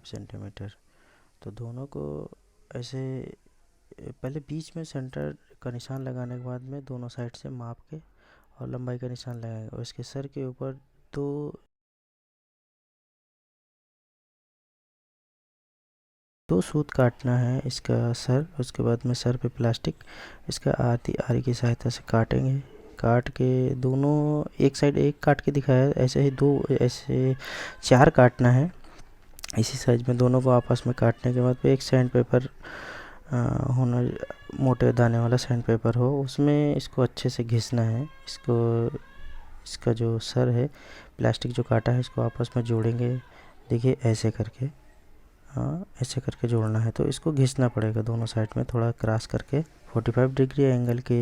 Centimetre. तो दोनों को ऐसे पहले बीच में सेंटर का निशान लगाने के बाद में दोनों साइड से माप के और लंबाई का निशान लगाएंगे और इसके सर के ऊपर दो दो सूत काटना है इसका सर। उसके बाद में सर पे प्लास्टिक इसका आरी आरी की सहायता से काटेंगे। काट के दोनों एक साइड एक काट के दिखाया है, ऐसे ही दो ऐसे चार काटना है इसी साइज में। दोनों को आपस में काटने के बाद एक सैंड पेपर होना, मोटे दाने वाला सैंड पेपर हो, उसमें इसको अच्छे से घिसना है। इसको इसका जो सर है प्लास्टिक जो काटा है इसको आपस में जोड़ेंगे। देखिए ऐसे करके, हाँ ऐसे करके जोड़ना है। तो इसको घिसना पड़ेगा दोनों साइड में, थोड़ा क्रॉस करके 45 डिग्री एंगल के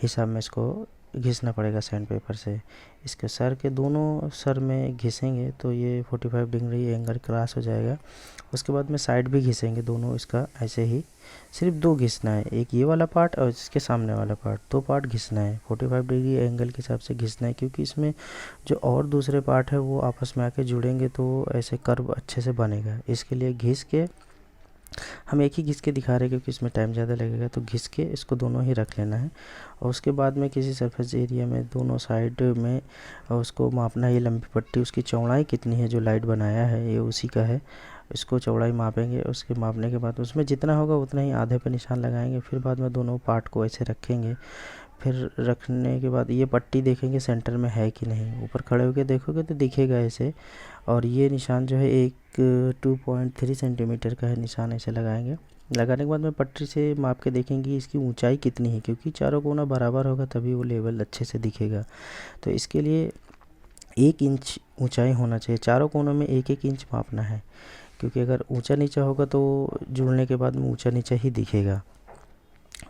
हिसाब में इसको घिसना पड़ेगा सैंड पेपर से। इसके सर के दोनों सर में घिसेंगे तो ये 45 डिग्री एंगल क्रॉस हो जाएगा। उसके बाद में साइड भी घिसेंगे दोनों इसका, ऐसे ही सिर्फ दो घिसना है, एक ये वाला पार्ट और इसके सामने वाला पार्ट, दो पार्ट घिसना है 45 डिग्री एंगल के हिसाब से घिसना है। क्योंकि इसमें जो और दूसरे पार्ट है वो आपस में आके जुड़ेंगे तो ऐसे कर्व अच्छे से बनेगा। इसके लिए घिस के, हम एक ही घिस के दिखा रहे हैं क्योंकि इसमें टाइम ज़्यादा लगेगा, तो घिस के इसको दोनों ही रख लेना है। और उसके बाद में किसी सरफेस एरिया में दोनों साइड में उसको मापना है। ये लंबी पट्टी उसकी चौड़ाई कितनी है जो लाइट बनाया है ये उसी का है, इसको चौड़ाई मापेंगे। उसके मापने के बाद उसमें जितना होगा उतना ही आधे पे निशान लगाएंगे। फिर बाद में दोनों पार्ट को ऐसे रखेंगे। फिर रखने के बाद ये पट्टी देखेंगे सेंटर में है कि नहीं, ऊपर खड़े होकर देखोगे तो दिखेगा ऐसे। और ये निशान जो है एक 2.3 सेंटीमीटर का है निशान, ऐसे लगाएंगे। लगाने के बाद में पट्टी से माप के देखेंगे इसकी ऊंचाई कितनी है, क्योंकि चारों कोना बराबर होगा तभी वो लेवल अच्छे से दिखेगा। तो इसके लिए 1 इंच ऊंचाई होना चाहिए, चारों कोनों में 1-1 इंच मापना है। क्योंकि अगर ऊंचा नीचा होगा तो जुड़ने के बाद में ऊंचा नीचा ही दिखेगा।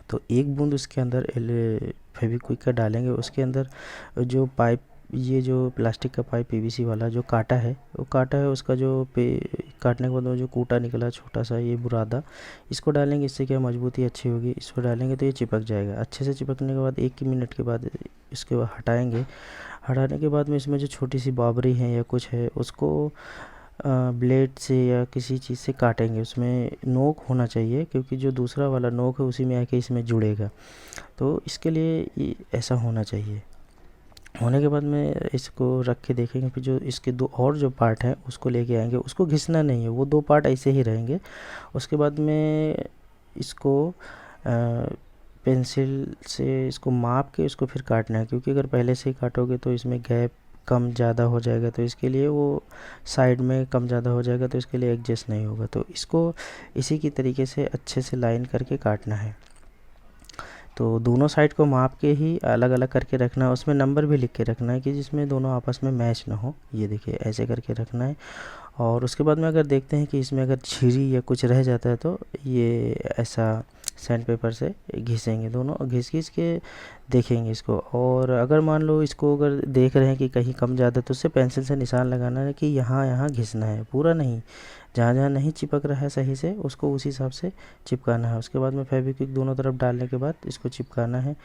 तो एक बूंद उसके अंदर फेविक्विक का डालेंगे। उसके अंदर जो पाइप, ये जो प्लास्टिक का पाइप पीवीसी वाला जो काटा है, वो काटा है उसका जो काटने के बाद में जो कूटा निकला छोटा सा ये बुरादा, इसको डालेंगे। इससे क्या मजबूती अच्छी होगी। इसको डालेंगे तो ये चिपक जाएगा। अच्छे से चिपकने के बाद 1 मिनट के बाद इसके बाद हटाएंगे। हटाने के बाद में इसमें जो छोटी सी बाबरी है या कुछ है उसको ब्लेड से या किसी चीज़ से काटेंगे। उसमें नोक होना चाहिए क्योंकि जो दूसरा वाला नोक है उसी में आके इसमें जुड़ेगा। तो इसके लिए ये ऐसा होना चाहिए। होने के बाद में इसको रख के देखेंगे। फिर जो इसके दो और जो पार्ट हैं उसको लेके आएंगे। उसको घिसना नहीं है, वो दो पार्ट ऐसे ही रहेंगे। उसके बाद में इसको पेंसिल से इसको माप के इसको फिर काटना है। क्योंकि अगर पहले से ही काटोगे तो इसमें गैप कम ज़्यादा हो जाएगा, तो इसके लिए वो साइड में कम ज़्यादा हो जाएगा, तो इसके लिए एडजस्ट नहीं होगा। तो इसको इसी की तरीके से अच्छे से लाइन करके काटना है। तो दोनों साइड को माप के ही अलग अलग करके रखना है। उसमें नंबर भी लिख के रखना है कि जिसमें दोनों आपस में मैच ना हो। ये देखिए ऐसे करके रखना है। और उसके बाद में अगर देखते हैं कि इसमें अगर झिरी या कुछ रह जाता है तो ये ऐसा सैंड पेपर से घिसेंगे, दोनों घिस घिस के देखेंगे इसको। और अगर मान लो इसको अगर देख रहे हैं कि कहीं कम ज़्यादा, तो उससे पेंसिल से निशान लगाना है कि यहाँ यहाँ घिसना है, पूरा नहीं। जहाँ जहाँ नहीं चिपक रहा है सही से उसको उसी हिसाब से चिपकाना है। उसके बाद में फेविक्विक दोनों तरफ डालने के बाद इसको चिपकाना है।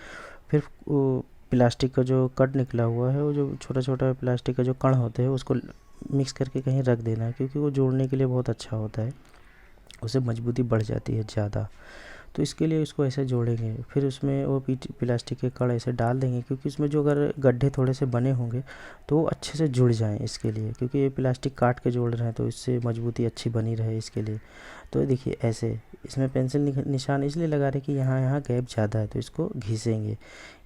फिर वो प्लास्टिक का जो कट निकला हुआ है, वो जो छोटा छोटा प्लास्टिक का जो कण होते हैं उसको मिक्स करके कहीं रख देना है। क्योंकि वो जोड़ने के लिए बहुत अच्छा होता है, उससे मजबूती बढ़ जाती है ज़्यादा। तो इसके लिए इसको ऐसे जोड़ेंगे। फिर उसमें वो प्लास्टिक के कण ऐसे डाल देंगे, क्योंकि उसमें जो अगर गड्ढे थोड़े से बने होंगे तो वो अच्छे से जुड़ जाएँ इसके लिए। क्योंकि ये प्लास्टिक काट के जोड़ रहे हैं तो इससे मजबूती अच्छी बनी रहे इसके लिए। तो देखिए ऐसे इसमें पेंसिल निशान इसलिए लगा रहे कि यहाँ यहाँ गैप ज़्यादा है, तो इसको घिसेंगे।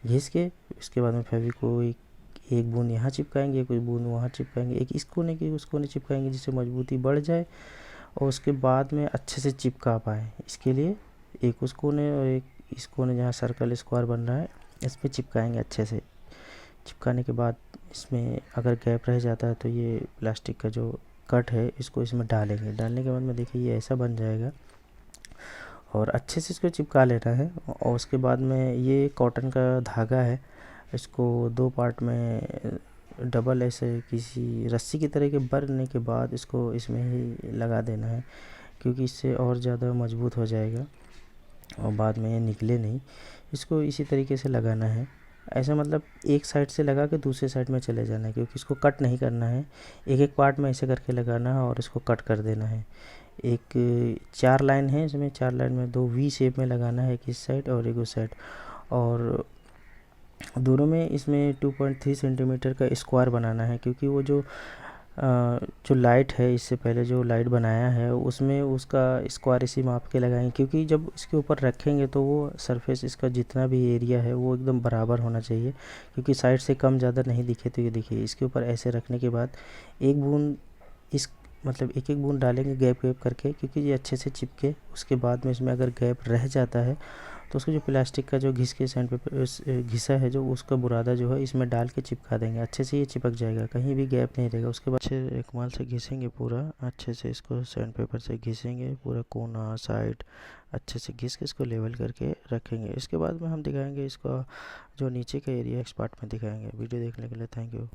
घिस के इसके बाद में फेविक्विक एक बूंद यहाँ चिपकाएंगे, एक बूंद वहाँ चिपकाएंगे, एक इस कोने की उस कोने चिपकाएंगे जिससे मजबूती बढ़ जाए और उसके बाद में अच्छे से चिपका पाएँ। इसके लिए एक उस कोने और एक इस कोने जहाँ सर्कल स्क्वायर बन रहा है इस पे चिपकाएंगे अच्छे से। चिपकाने के बाद इसमें अगर गैप रह जाता है तो ये प्लास्टिक का जो कट है इसको इसमें डालेंगे। डालने के बाद में देखिए ये ऐसा बन जाएगा और अच्छे से इसको चिपका लेना है। और उसके बाद में ये कॉटन का धागा है, इसको दो पार्ट में डबल ऐसे किसी रस्सी की तरह के भरने के बाद इसको इसमें ही लगा देना है। क्योंकि इससे और ज़्यादा मजबूत हो जाएगा और बाद में ये निकले नहीं। इसको इसी तरीके से लगाना है। ऐसे मतलब एक साइड से लगा के दूसरे साइड में चले जाना है, क्योंकि इसको कट नहीं करना है, एक एक पार्ट में ऐसे करके लगाना है और इसको कट कर देना है। एक 4 लाइन है इसमें, 4 लाइन में 2 वी शेप में लगाना है, एक इस साइड और एक उस साइड। और दोनों में इसमें 2.3 सेंटीमीटर का स्क्वायर बनाना है, क्योंकि वो जो लाइट है, इससे पहले जो लाइट बनाया है उसमें उसका स्क्वायर इसी माप के लगाएंगे, क्योंकि जब इसके ऊपर रखेंगे तो वो सरफेस इसका जितना भी एरिया है वो एकदम बराबर होना चाहिए, क्योंकि साइड से कम ज़्यादा नहीं दिखे। तो ये देखिए, इसके ऊपर ऐसे रखने के बाद एक बूंद इस मतलब एक एक बूंद डालेंगे गैप गैप करके, क्योंकि ये अच्छे से चिपके। उसके बाद में इसमें अगर गैप रह जाता है तो उसको जो प्लास्टिक का जो घिस के सैंड पेपर घिसा है जो, उसका बुरादा जो है इसमें डाल के चिपका देंगे, अच्छे से ये चिपक जाएगा, कहीं भी गैप नहीं रहेगा। उसके बाद अच्छे रुमाल से घिसेंगे, पूरा अच्छे से इसको सैंड पेपर से घिसेंगे, पूरा कोना साइड अच्छे से घिस के इसको लेवल करके रखेंगे। इसके बाद में हम दिखाएंगे इसका जो नीचे का एरिया एक्स पार्ट में दिखाएंगे। वीडियो देखने के लिए थैंक यू।